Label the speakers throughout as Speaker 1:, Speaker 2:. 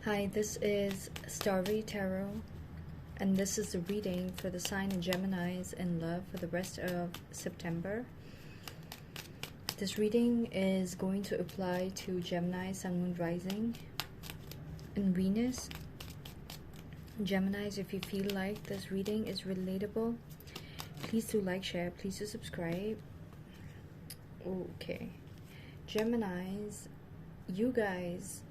Speaker 1: Hi, this is Starry Tarot, and this is the reading for the sign of Geminis in love for the rest of September. This reading is going to apply to Gemini, Sun, Moon, Rising, and Venus. Geminis, if you feel like this reading is relatable, please do like, share, please do subscribe. Okay. Geminis, you guys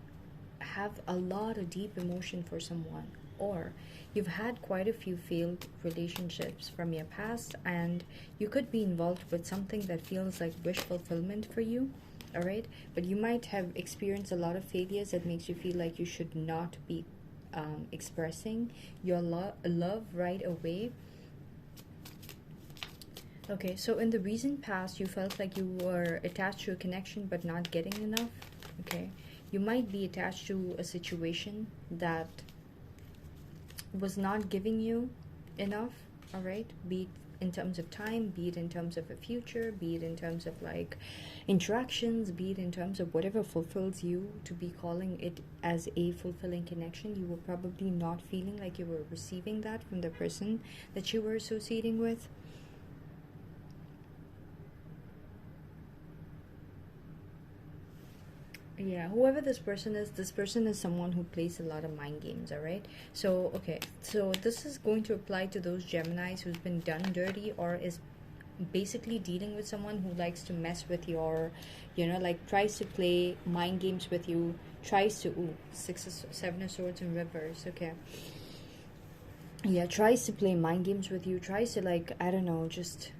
Speaker 1: have a lot of deep emotion for someone, or you've had quite a few failed relationships from your past, and you could be involved with something that feels like wish fulfillment for you. All right, but you might have experienced a lot of failures that makes you feel like you should not be expressing your love right away. Okay, so in the recent past, you felt like you were attached to a connection but not getting enough. Okay, you might be attached to a situation that was not giving you enough, all right? Be it in terms of time, be it in terms of a future, be it in terms of like interactions, be it in terms of whatever fulfills you to be calling it as a fulfilling connection. You were probably not feeling like you were receiving that from the person that you were associating with. Yeah, whoever this person is someone who plays a lot of mind games, all right? So, okay, so this is going to apply to those Geminis who's been done dirty or is basically dealing with someone who likes to mess with your, like tries to play mind games with you, tries to, Seven of Swords in reverse, okay. Yeah, tries to play mind games with you, tries to like, I don't know, just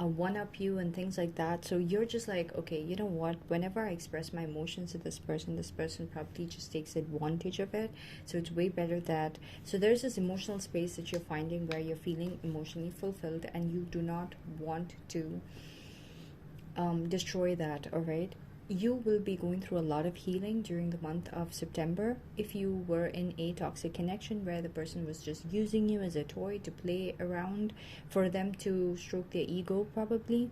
Speaker 1: one-up you and things like that. So you're just like, okay, you know what, whenever I express my emotions to this person probably just takes advantage of it. So it's way better that, so there's this emotional space that you're finding where you're feeling emotionally fulfilled and you do not want to destroy that. All right, you will be going through a lot of healing during the month of September. If you were in a toxic connection where the person was just using you as a toy to play around, for them to stroke their ego probably.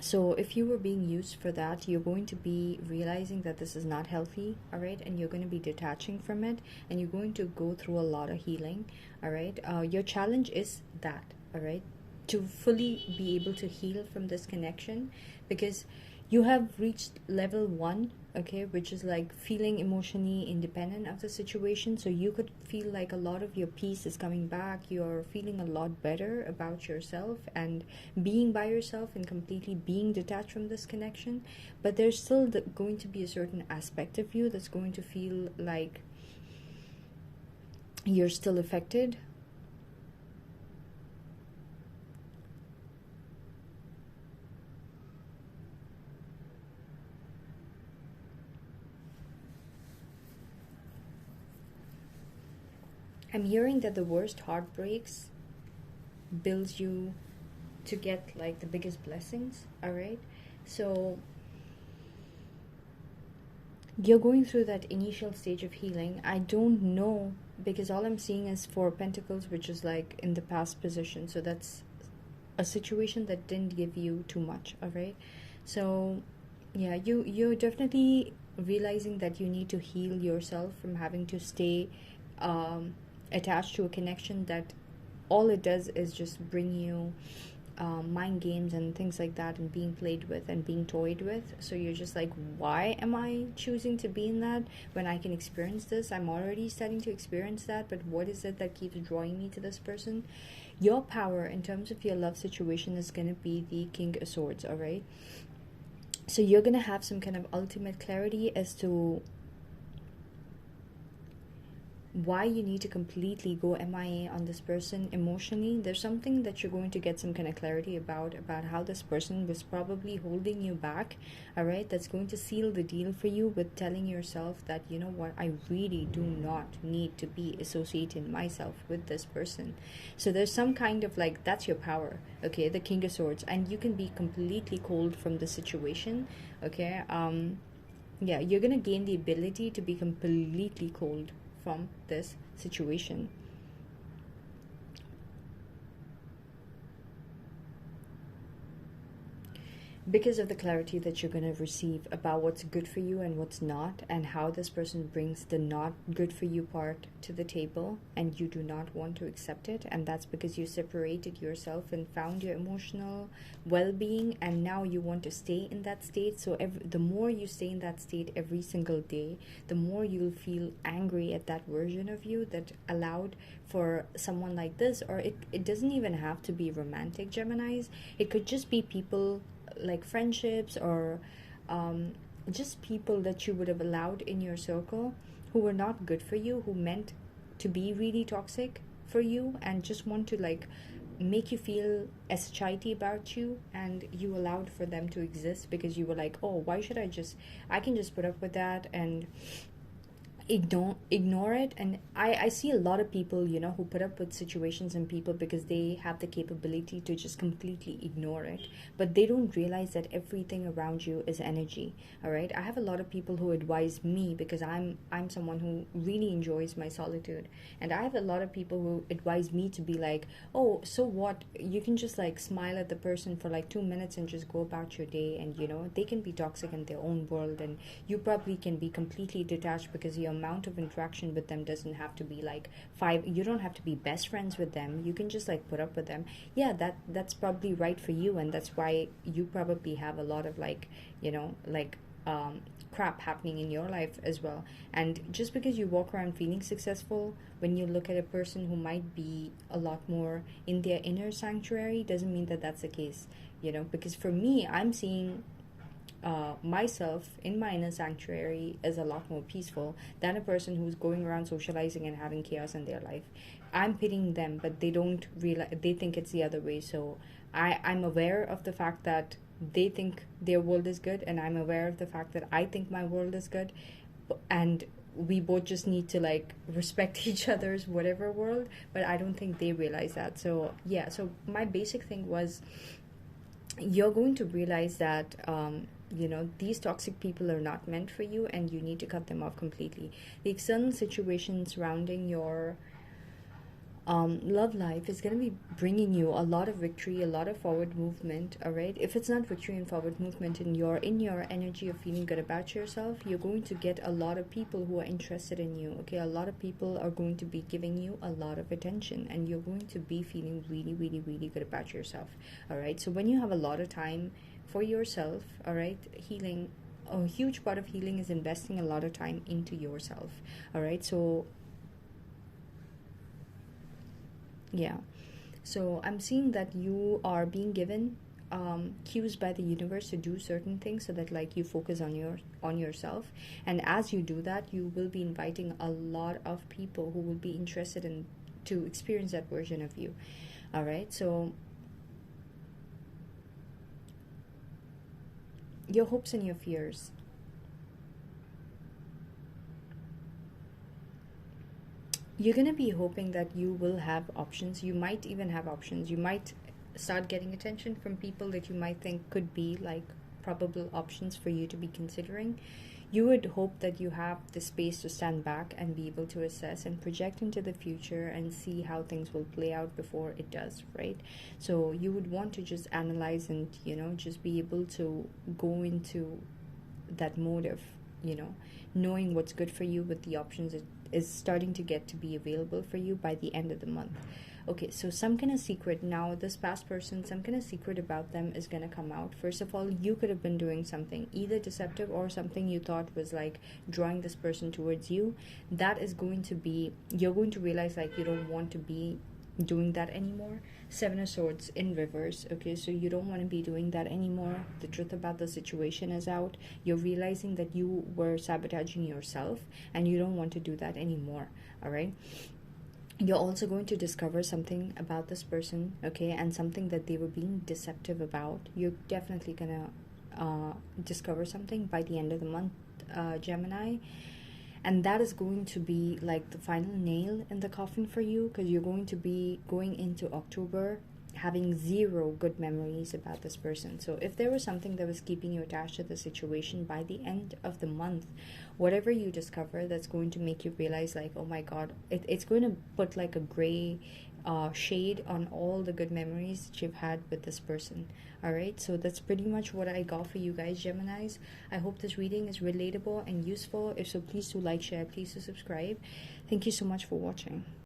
Speaker 1: So if you were being used for that, you're going to be realizing that this is not healthy, all right? And you're going to be detaching from it, and you're going to go through a lot of healing, all right? Your challenge is that, all right? To fully be able to heal from this connection, because you have reached level 1, okay, which is like feeling emotionally independent of the situation. So you could feel like a lot of your peace is coming back, you're feeling a lot better about yourself and being by yourself and completely being detached from this connection. But there's still going to be a certain aspect of you that's going to feel like you're still affected. I'm hearing that the worst heartbreaks builds you to get like the biggest blessings, all right? So you're going through that initial stage of healing. I don't know, because all I'm seeing is Four of Pentacles, which is like in the past position. So that's a situation that didn't give you too much, all right? So yeah, you're definitely realizing that you need to heal yourself from having to stay attached to a connection that all it does is just bring you mind games and things like that, and being played with and being toyed with. So you're just like, why am I choosing to be in that when I can experience this? I'm already starting to experience that, but what is it that keeps drawing me to this person? Your power in terms of your love situation is going to be the King of Swords, all right? So you're going to have some kind of ultimate clarity as to why you need to completely go MIA on this person emotionally. There's something that you're going to get some kind of clarity about how this person was probably holding you back, all right? That's going to seal the deal for you with telling yourself that, you know what, I really do not need to be associating myself with this person. So there's some kind of like, that's your power, okay? The King of Swords, and you can be completely cold from the situation, okay? Yeah, you're gonna gain the ability to be completely cold from this situation. because of the clarity that you're going to receive about what's good for you and what's not, and how this person brings the not good for you part to the table, and you do not want to accept it, and that's because you separated yourself and found your emotional well-being, and now you want to stay in that state. So the more you stay in that state every single day, the more you'll feel angry at that version of you that allowed for someone like this. Or it doesn't even have to be romantic, Geminis. It could just be people, like friendships, or just people that you would have allowed in your circle who were not good for you, who meant to be really toxic for you and just want to like make you feel shitty about you, and you allowed for them to exist because you were like, oh, why should I can just put up with that and ignore it. And I see a lot of people, who put up with situations and people because they have the capability to just completely ignore it, but they don't realize that everything around you is energy. All right, I have a lot of people who advise me because I'm someone who really enjoys my solitude, and I have a lot of people who advise me to be like, oh, so what, you can just like smile at the person for like 2 minutes and just go about your day, and they can be toxic in their own world, and you probably can be completely detached because your amount of interaction with them doesn't have to be like 5. You don't have to be best friends with them. You can just like put up with them. Yeah, that's probably right for you, and that's why you probably have a lot of like crap happening in your life as well. And just because you walk around feeling successful, when you look at a person who might be a lot more in their inner sanctuary, doesn't mean that that's the case. Because for me, I'm seeing myself in my inner sanctuary is a lot more peaceful than a person who's going around socializing and having chaos in their life. I'm pitying them, but they don't realize, they think it's the other way. So I'm aware of the fact that they think their world is good, and I'm aware of the fact that I think my world is good, and we both just need to like respect each other's whatever world. But I don't think they realize that. So yeah, so my basic thing was, you're going to realize that these toxic people are not meant for you, and you need to cut them off completely. The external situation surrounding your love life is going to be bringing you a lot of victory, a lot of forward movement. All right, if it's not victory and forward movement, and you're in your energy of feeling good about yourself, you're going to get a lot of people who are interested in you. Okay, a lot of people are going to be giving you a lot of attention, and you're going to be feeling really, really, really good about yourself. All right, so when you have a lot of time for yourself, all right, healing, a huge part of healing is investing a lot of time into yourself. All right, so yeah, so I'm seeing that you are being given cues by the universe to do certain things, so that like you focus on yourself, and as you do that, you will be inviting a lot of people who will be interested in to experience that version of you. All right, so your hopes and your fears. You're going to be hoping that you will have options. You might even have options. You might start getting attention from people that you might think could be like probable options for you to be considering. You would hope that you have the space to stand back and be able to assess and project into the future and see how things will play out before it does, right? So you would want to just analyze and, just be able to go into that mode of, knowing what's good for you with the options that is starting to get to be available for you by the end of the month. Okay, so some kind of secret now, this past person, some kind of secret about them is going to come out. First of all, you could have been doing something either deceptive or something you thought was like drawing this person towards you. That is going to be, you're going to realize like you don't want to be doing that anymore. 7 of Swords in reverse. Okay, so you don't want to be doing that anymore. The truth about the situation is out. You're realizing that you were sabotaging yourself, and you don't want to do that anymore. All right, you're also going to discover something about this person, okay, and something that they were being deceptive about. You're definitely gonna discover something by the end of the month, Gemini. And that is going to be like the final nail in the coffin for you, because you're going to be going into October having zero good memories about this person. So if there was something that was keeping you attached to the situation, by the end of the month, whatever you discover, that's going to make you realize like, oh my god, it's going to put like a gray shade on all the good memories that you've had with this person. All right, so that's pretty much what I got for you guys, Geminis. I hope this reading is relatable and useful. If so, please do like, share, please do subscribe. Thank you so much for watching.